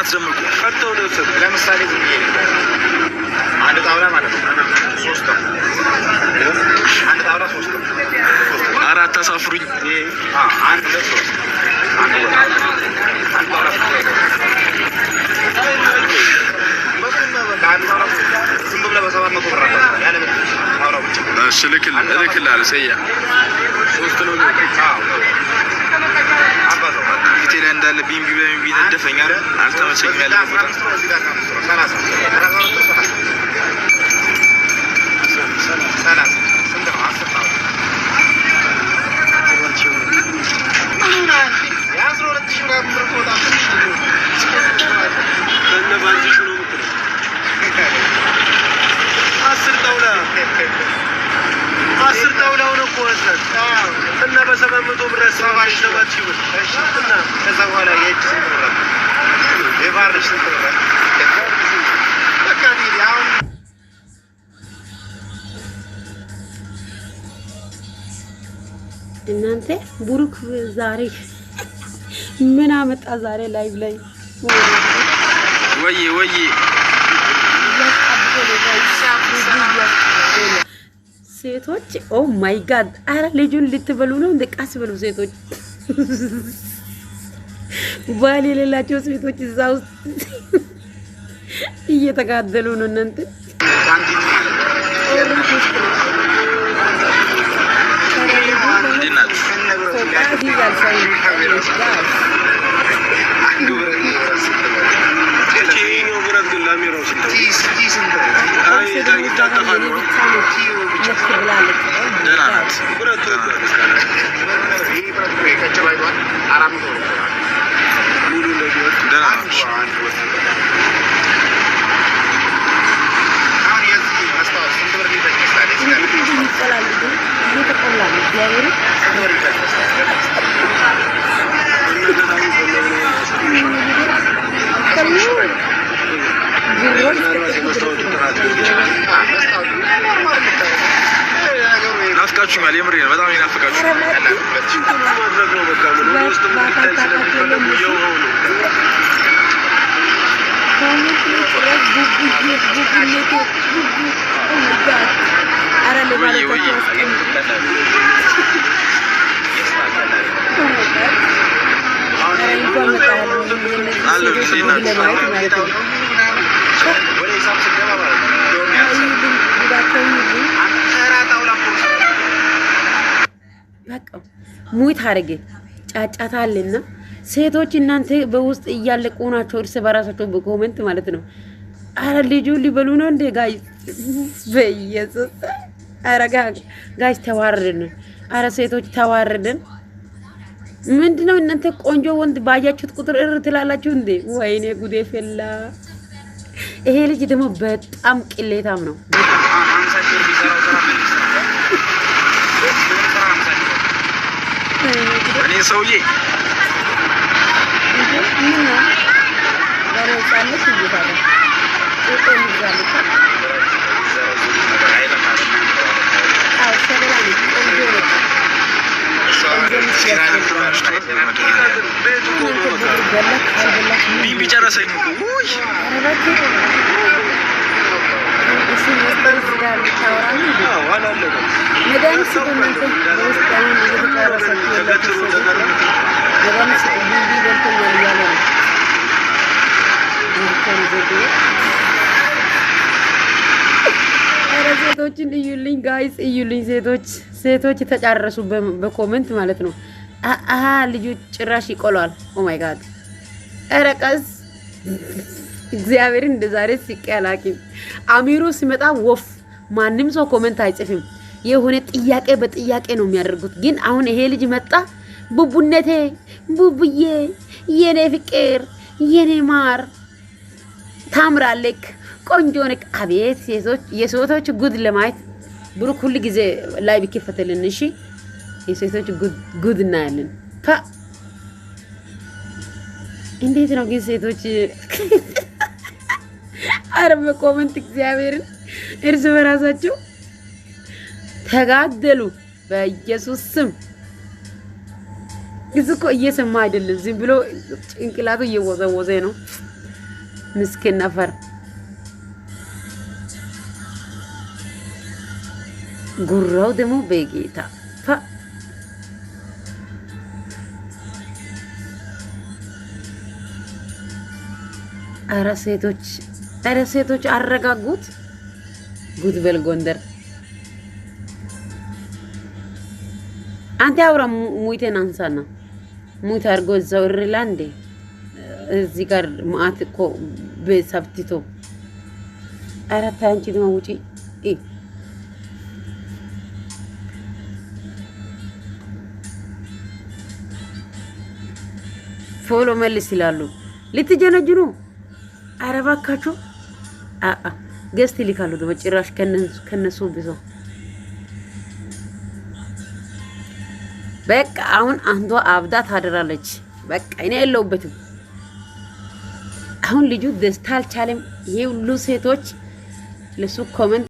አትደምቁ። ለምሳሌ አንድ ጣውላ ማለት ነው 3 ነው። አንድ ጣውላ 3 ነው። አራት አሳፍሩኝ። አንድ ለሶስት አንድ ጣውላ እልክልሃለሁ። ሰያ 3 ነው። ፊቴ ላይ እንዳለ ቢምቢ በሚቢ ነደፈኝ። አልተመቸኝም ያለ እና በ700 ብር 7 ብር እና ከዛ በኋላ የእጅ የባርሽ እናንተ ብሩክ ዛሬ ምን አመጣ? ዛሬ ላይቭ ላይ ወይ ሴቶች ኦ ማይ ጋድ! አረ ልጁን ልትበሉ ነው እንደ ቃስ በሉ ሴቶች። ባል የሌላቸው ሴቶች እዛ ውስጥ እየተጋደሉ ነው እናንተ። ናፍቃችሁኛል። የምሬ ነው። በጣም ይናፍቃችሁ። ሙት አረገ ጫጫታልና ሴቶች እናንተ በውስጥ እያለቁ ናቸው እርስ በራሳቸው በኮሜንት ማለት ነው። አረ ልጁ ሊበሉ ነው እንደ ጋይ በኢየሱስ አረጋ ጋይስ ተዋረድን። አረ ሴቶች ተዋረድን። ምንድነው እናንተ ቆንጆ ወንድ ባያችሁት ቁጥር እር ትላላችሁ እንዴ? ወይኔ ጉዴ ፈላ። ይሄ ልጅ ደግሞ በጣም ቅሌታም ነው። እኔ ሰውዬ ቢቢ ጨረሰኝ። ሴቶችን እዩልኝ ጋይስ እዩልኝ። ሴቶች ተጫረሱ በኮሜንት ማለት ነው። ልጁ ጭራሽ ይቆላል። ኦ ማይ ጋድ! ኧረ ቀስ እግዚአብሔርን እንደዛሬ ሲቀላቂም አሚሩ ሲመጣ ወፍ ማንም ሰው ኮሜንት አይጽፍም። የሆነ ጥያቄ በጥያቄ ነው የሚያደርጉት። ግን አሁን ይሄ ልጅ መጣ። ቡቡነቴ ቡቡዬ የኔ ፍቅር የኔ ማር ታምራለክ ቆንጆ ነክ። አቤት የሴቶች ጉድ ለማየት ብሩክ ሁሉ ጊዜ ላይ ቢከፈተልን እሺ። የሴቶች ጉድ እናያለን። እንዴት ነው ግን ሴቶች አረብ ኮሜንት እግዚአብሔርን እርስ በራሳቸው ተጋደሉ በኢየሱስ ስም። እኮ እየሰማ አይደለም ዝም ብሎ ጭንቅላቱ እየወዘወዘ ነው። ምስኪን ነፈር ጉራው ደግሞ በጌታ ኧረ ሴቶች አረጋጉት። ጉድ በል ጎንደር። አንተ አውራ ሙይቴን አንሳና ሙይት አድርጎ እዛው እርላ እንዴ እዚህ ጋር ማአት እኮ በሰብቲቶ ኧረ ተይ አንቺ ደግሞ ውጪ። ፎሎ መልስ ይላሉ። ልትጀነጅኑ ኧረ እባካችሁ ገስት ይልካሉ። ደግሞ ጭራሽ ከነሱ ብሶ በቃ አሁን አንዷ አብዳ ታደራለች። በቃ እኔ የለሁበትም። አሁን ልጁ ደስታ አልቻለም። ይሄ ሁሉ ሴቶች ለሱ ኮመንት